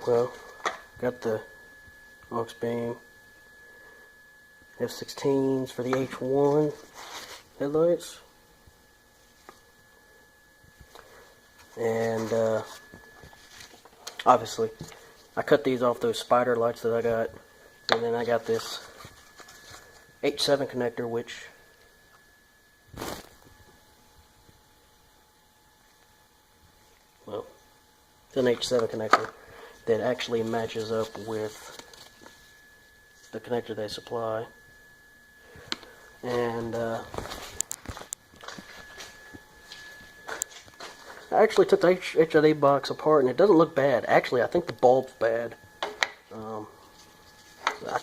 well, got the AuxBeam F16s for the H1 headlights. And obviously, I cut these off those spider lights that I got. And then I got this H7 connector, which well, it's an H7 connector that actually matches up with the connector they supply. And I actually took the HID box apart, and it doesn't look bad. Actually, I think the bulb's bad. I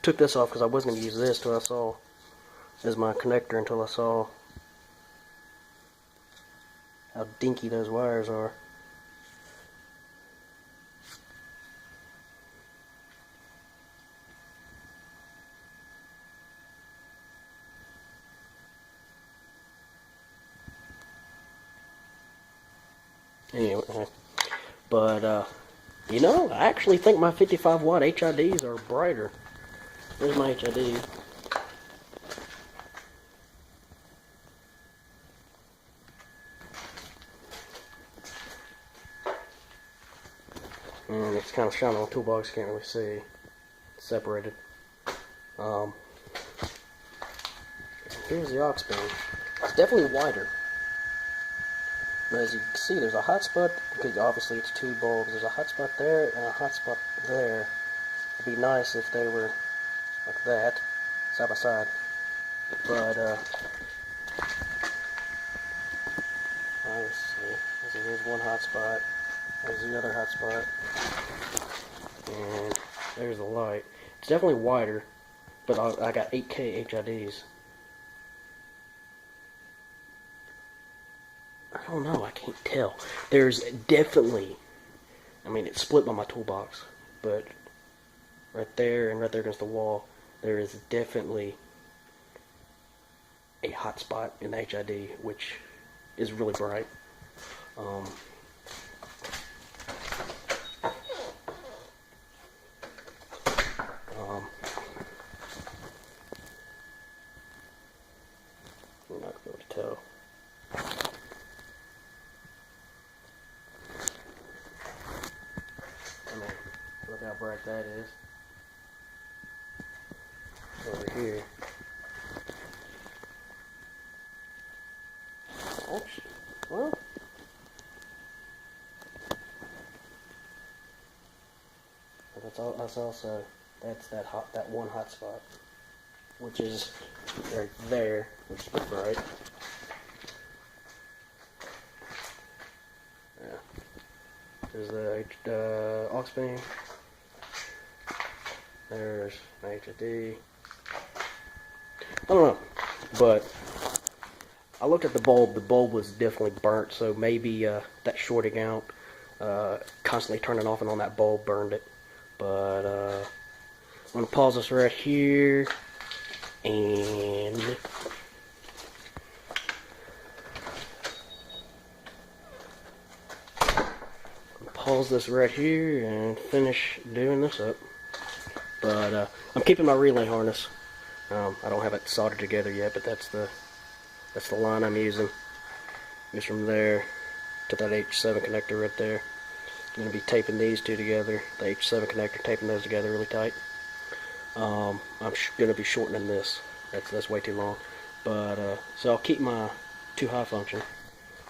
took this off because I wasn't going to use this till I saw as my connector until I saw how dinky those wires are. Anyway, but you know, I actually think my 55 watt HIDs are brighter. There's my HID. And it's kind of shining on the toolbox, can't really see. It's separated. Here's the AuxBeam. It's definitely wider. As you can see, there's a hot spot, because obviously it's two bulbs. There's a hot spot there and a hot spot there. It'd be nice if they were like that, side by side. But, let's see. Here's one hot spot. There's the other hot spot. And there's the light. It's definitely wider, but I got 8K HIDs. I don't know, I can't tell. There's definitely, I mean, it's split by my toolbox, but right there and right there against the wall, there is definitely a hot spot in the HID, which is really bright. I'm not going to tell. Look how bright that is. Over here. Actually, well, but that's also that one hot spot, which is right there, which is pretty bright. Yeah. There's the AuxBeam. There's my HID. I don't know, but I looked at the bulb. The bulb was definitely burnt, so maybe that shorting out, constantly turning off and on that bulb burned it. But I'm going to pause this right here, and pause this right here and finish doing this up. But I'm keeping my relay harness. I don't have it soldered together yet, but that's the line I'm using. Goes from there to that H7 connector right there. I'm going to be taping these two together. The H7 connector, taping those together really tight. I'm going to be shortening this. That's way too long. But so I'll keep my too high function.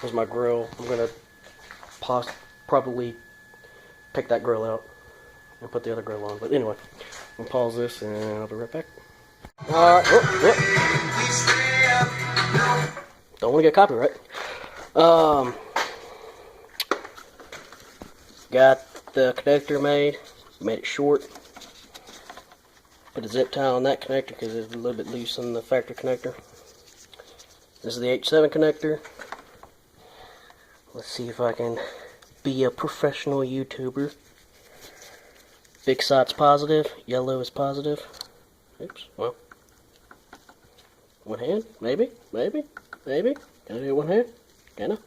There's my grill. I'm going to probably take that grill out and put the other grill on. But anyway, I'm going to pause this and I'll be right back. Alright, don't want to get copyright. Got the connector made it short. Put a zip tie on that connector because it's a little bit loose on the factory connector. This is the H7 connector. Let's see if I can be a professional YouTuber. Big side's positive, yellow is positive. Oops, well. One hand, maybe. Can I do it one hand? Can I?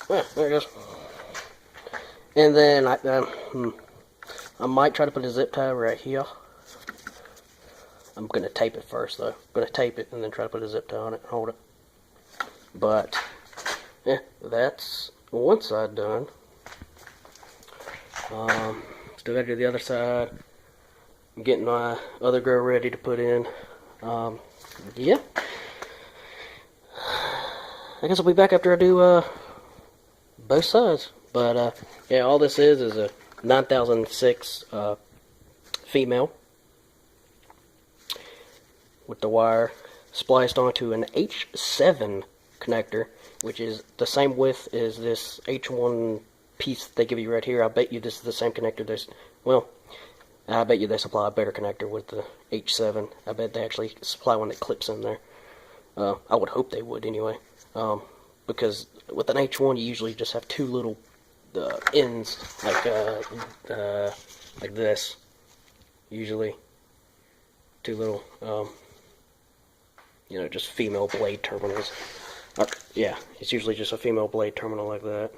Ah, there it goes. And then I might try to put a zip tie right here. I'm going to tape it first though. I'm going to tape it and then try to put a zip tie on it and hold it. But, yeah, that's one side done. Still got to do the other side. I'm getting my other grill ready to put in. Yeah. I guess I'll be back after I do both sides. But yeah, all this is a 9006 female with the wire spliced onto an H7 connector, which is the same width as this H1 piece they give you right here. I bet you this is the same connector. Well, I bet you they supply a better connector with the H7. I bet they actually supply one that clips in there. I would hope they would anyway, because with an H1 you usually just have two little ends like this. Usually, two little you know, just female blade terminals. Yeah, it's usually just a female blade terminal like that,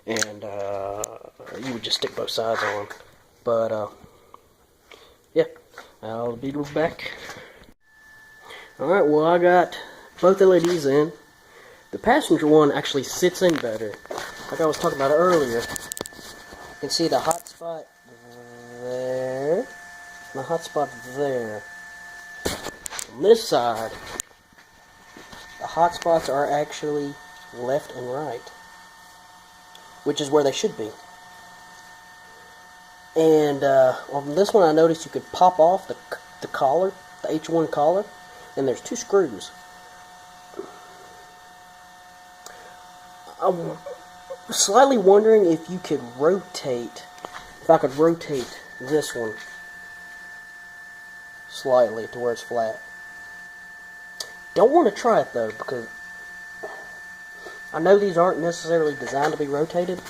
and you would just stick both sides on. But yeah, I'll be back. Alright, well, I got both LEDs in. The passenger one actually sits in better. Like I was talking about earlier, you can see the hot spot there, and the hot spot there. On this side, the hot spots are actually left and right, which is where they should be. And on this one I noticed you could pop off the collar, the H1 collar, and there's two screws. I'm slightly wondering if you could rotate, if I could rotate this one slightly to where it's flat. Don't want to try it though, because I know these aren't necessarily designed to be rotated.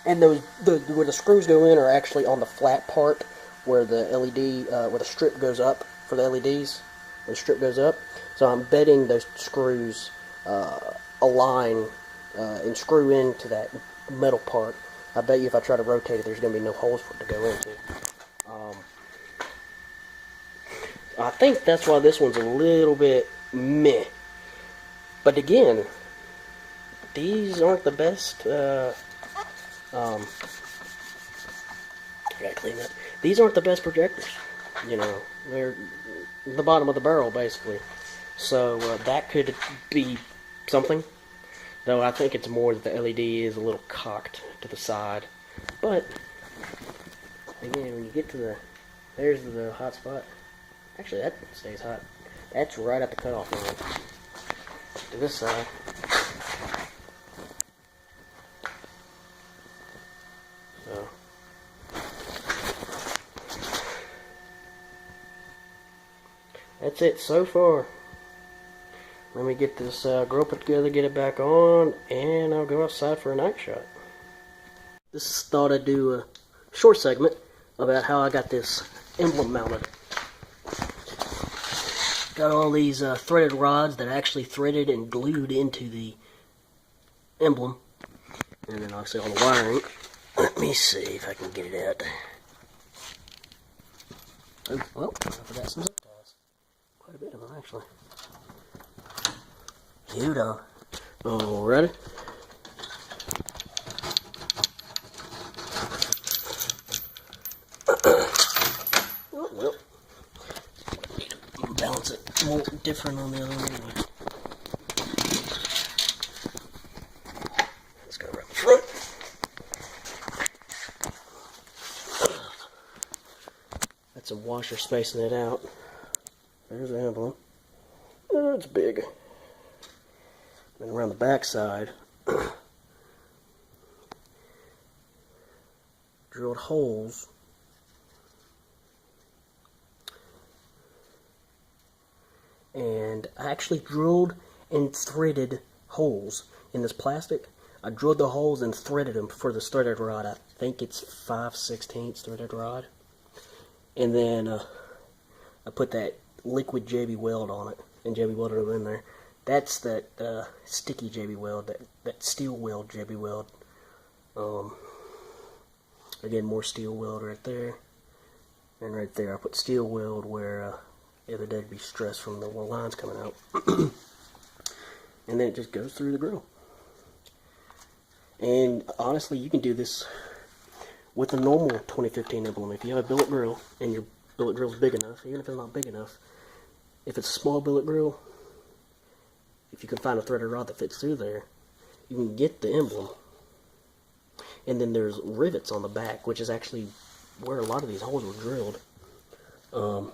And those where the screws go in are actually on the flat part where the LED, where the strip goes up for the LEDs. Where the strip goes up. So I'm betting those screws align and screw into that metal part. I bet you if I try to rotate it, there's going to be no holes for it to go into. I think that's why this one's a little bit meh. But again, these aren't the best. I gotta clean that. These aren't the best projectors. You know, they're the bottom of the barrel basically. So that could be something. Though I think it's more that the LED is a little cocked to the side. But again, when you get to there's the hot spot. Actually, that stays hot. That's right at the cutoff line. To this side. So. That's it so far. Let me get this grill put together, get it back on, and I'll go outside for a night shot. Just thought I'd do a short segment about how I got this emblem mounted. Got all these threaded rods that are actually threaded and glued into the emblem. And then obviously all the wiring. Let me see if I can get it out. Oh, well, I forgot some zip ties. Quite a bit of them actually. Here we go. Alrighty. Well, need to balance it more different on the other one anyway. Let's go right in front. Got some washer spacing it out. There's the emblem. Oh, it's big. And around the back side, drilled holes and I actually drilled and threaded holes in this plastic. I drilled the holes and threaded them for this threaded rod. I think it's 5/16 threaded rod. And then I put that liquid JB weld on it and JB welded them in there. That's that sticky JB weld, that steel weld JB weld. Again, more steel weld right there. And right there, I put steel weld where the other day would be stress from the lines coming out. And then it just goes through the grill. And honestly, you can do this with a normal 2015 emblem. If you have a billet grill and your billet grill is big enough, even if it's not big enough, if it's a small billet grill, if you can find a threaded rod that fits through there, you can get the emblem. And then there's rivets on the back, which is actually where a lot of these holes were drilled. Well,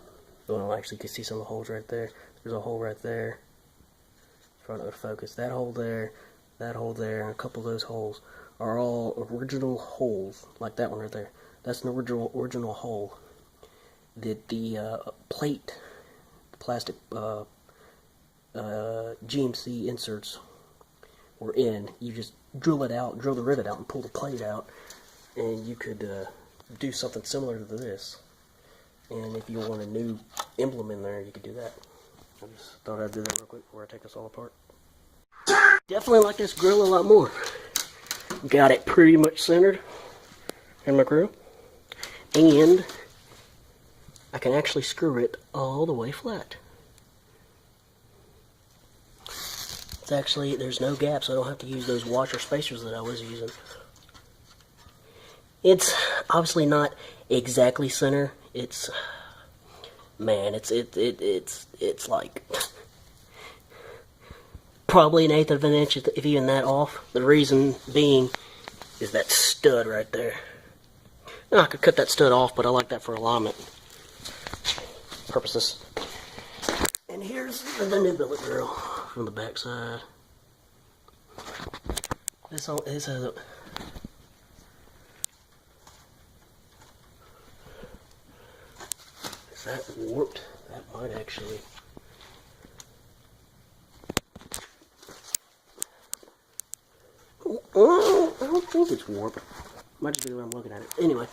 actually, you can see some of the holes right there. There's a hole right there. Trying to focus. That hole there, and a couple of those holes are all original holes, like that one right there. That's an original hole that the plate, the plastic GMC inserts were in. You just drill it out, drill the rivet out, and pull the plate out, and you could do something similar to this. And if you want a new emblem in there, you could do that. I just thought I'd do that real quick before I take this all apart. Definitely like this grill a lot more. Got it pretty much centered in my grill, and I can actually screw it all the way flat. It's actually, there's no gaps, so I don't have to use those washer spacers that I was using. It's obviously not exactly center. It's, man, it's like probably an eighth of an inch, if even that off. The reason being is that stud right there. Now, I could cut that stud off, but I like that for alignment purposes. And here's the new billet grill from the back side. This has a is that warped? That might actually. Oh, I don't think it's warped. Might just be the way I'm looking at it. Anyway,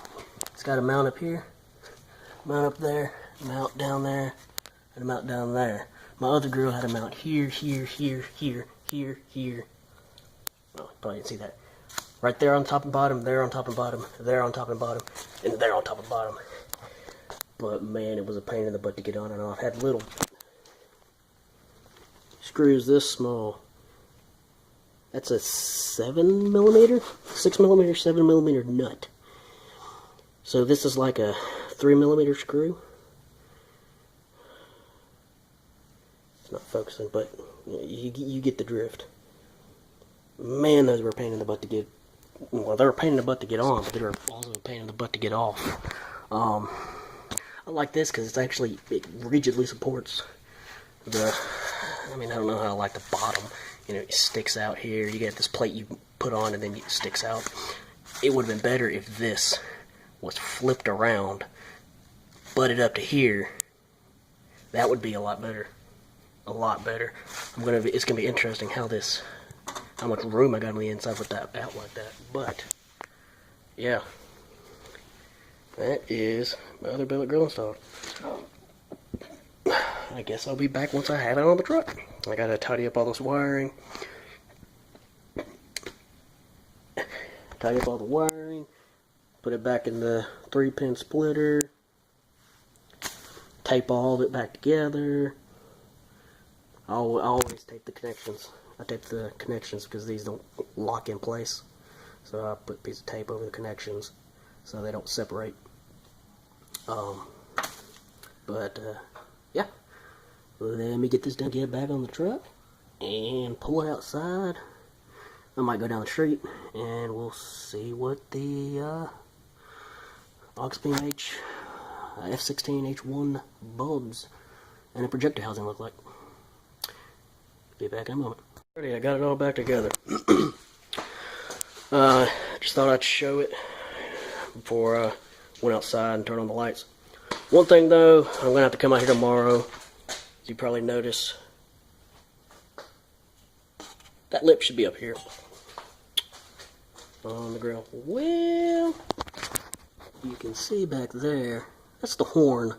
it's got a mount up here, mount up there, mount down there, and a mount down there. My other grill had a mount here, here, here, here, here, here. Oh, probably didn't see that. Right there on top and bottom, there on top and bottom, there on top and bottom, and there on top and bottom. But man, it was a pain in the butt to get on and off. Had little screws this small. That's a 7mm, 6mm, 7mm nut. So this is like a 3mm screw. It's not focusing, but you get the drift. Man, those were a pain in the butt to get. Well, they were a pain in the butt to get on, but they were also a pain in the butt to get off. I like this because it's actually, it rigidly supports the. I mean, I don't know how I like the bottom. You know, it sticks out here. You get this plate you put on and then it sticks out. It would have been better if this was flipped around, butted up to here. That would be a lot better. A lot better. It's gonna be interesting how much room I got on the inside with that out like that. But yeah, that is my other billet grill installed. I guess I'll be back once I have it on the truck. I gotta tidy up all this wiring. Tidy up all the wiring. Put it back in the 3-pin splitter. Tape all of it back together. I always tape the connections. I tape the connections because these don't lock in place. So I put a piece of tape over the connections so they don't separate. Yeah. Let me get this done, get it back on the truck, and pull it outside. I might go down the street, and we'll see what the AuxBeam F16 H1 bulbs and a projector housing look like. Be back in a moment. Alrighty, I got it all back together. Just thought I'd show it before I went outside and turned on the lights. One thing though, I'm going to have to come out here tomorrow. As you probably notice, that lip should be up here on the grill. Well, you can see back there, that's the horn.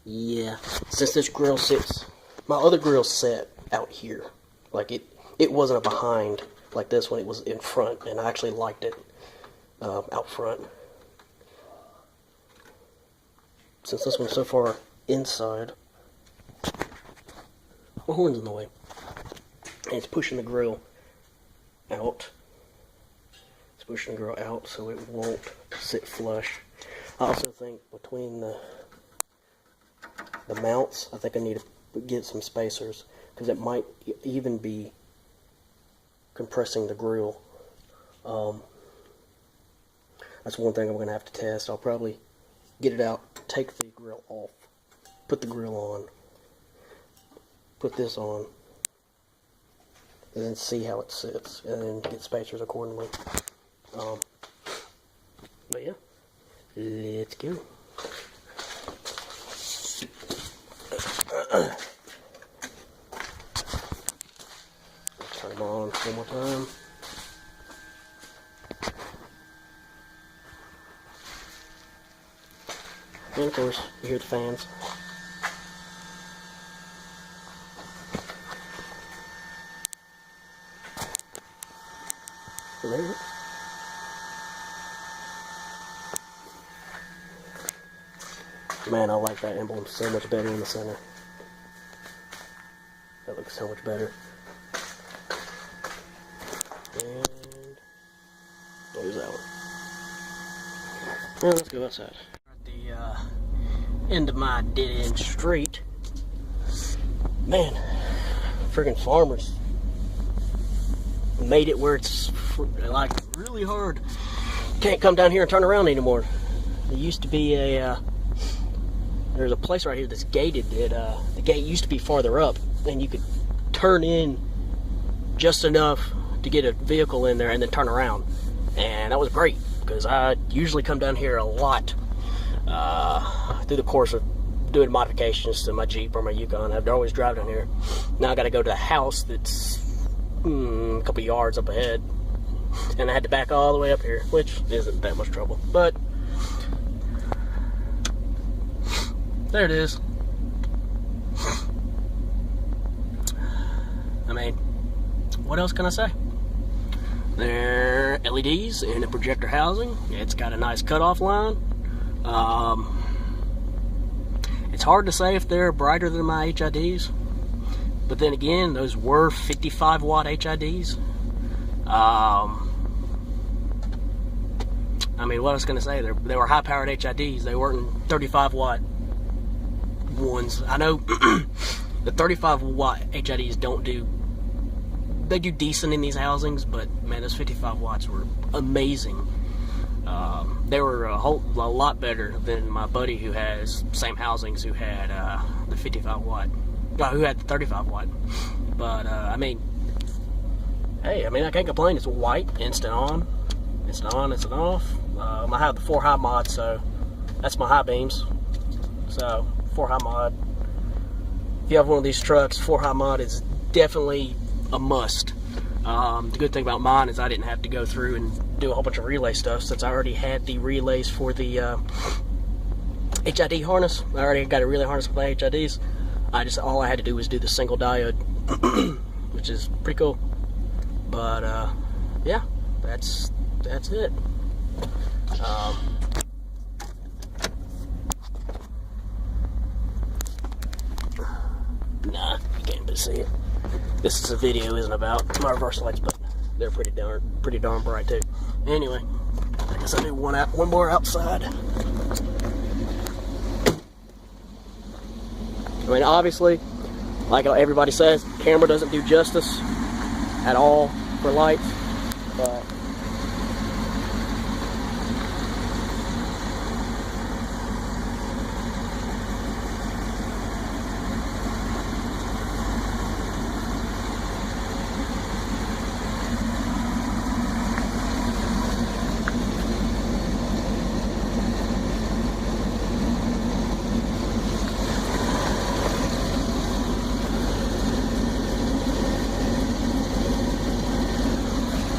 Yeah, since this grill sits, my other grill's set out here. Like it wasn't a behind like this one, it was in front, and I actually liked it out front. Since this one's so far inside, my horn's in the way, and it's pushing the grill out. It's pushing the grill out so it won't sit flush. I also think between the mounts, I think I need to get some spacers, because it might even be compressing the grill. That's one thing I'm going to have to test. I'll probably get it out, take the grill off, put the grill on, put this on, and then see how it sits, and then get spacers accordingly. But yeah, let's go. Let's turn them on one more time. And of course, you hear the fans. There. Man, I like that emblem so much better in the center. That looks so much better. And there's that one. Now let's go outside. At the end of my dead-end street. Man, friggin' farmers made it where it's like really hard. Can't come down here and turn around anymore. There used to be there's a place right here that's gated. The gate used to be farther up, and you could turn in just enough to get a vehicle in there and then turn around. And that was great, because I usually come down here a lot through the course of doing modifications to my Jeep or my Yukon. I'd always drive down here. Now I got to go to the house that's a couple yards up ahead, and I had to back all the way up here, which isn't that much trouble. But there it is. I mean, what else can I say? There are LEDs in the projector housing. It's got a nice cutoff line. It's hard to say if they're brighter than my HIDs, but then again, those were 55 watt HIDs. I mean, what I was going to say, they were high powered HIDs. They weren't 35 watt ones. I know the 35 watt HIDs they do decent in these housings, but man, those 55 watts were amazing. They were a lot better than my buddy who has same housings who had the 55 watt, who had the 35 watt. But I mean, hey, I can't complain. It's white, instant on, instant off. I have the 4 high mod, so that's my high beams. So 4 high mod. If you have one of these trucks, 4 high mod is definitely a must. The good thing about mine is I didn't have to go through and do a whole bunch of relay stuff, since I already had the relays for the HID harness. I already got a relay harness for the HIDs. All I had to do was do the single diode, which is pretty cool. But yeah, that's it. Nah, you can't even see it. This is a video, isn't about my reverse lights, but they're pretty darn bright too. Anyway, I guess I'll do one more outside. I mean, obviously, like everybody says, camera doesn't do justice at all for lights, but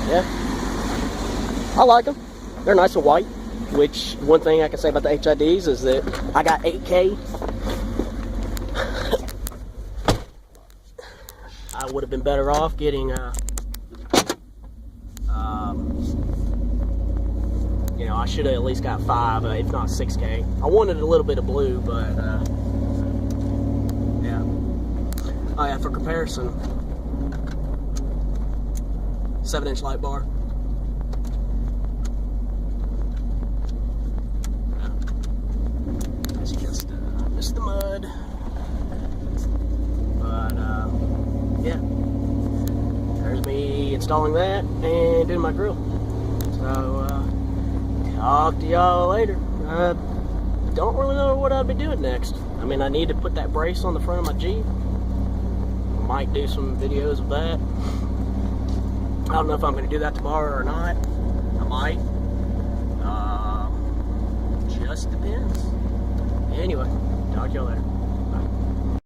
yeah, I like them. They're nice and white, which one thing I can say about the HIDs is that I got 8K. would have been better off getting, you know, I should have at least got 5, if not 6K. I wanted a little bit of blue, but, yeah. Oh yeah, for comparison, 7-inch light bar. It's just, missed the mud. But, yeah. There's me installing that and doing my grill. So, talk to y'all later. Don't really know what I'll be doing next. I mean, I need to put that brace on the front of my Jeep. Might do some videos of that. I don't know if I'm going to do that tomorrow or not. I might. Just depends. Anyway, talk to y'all later.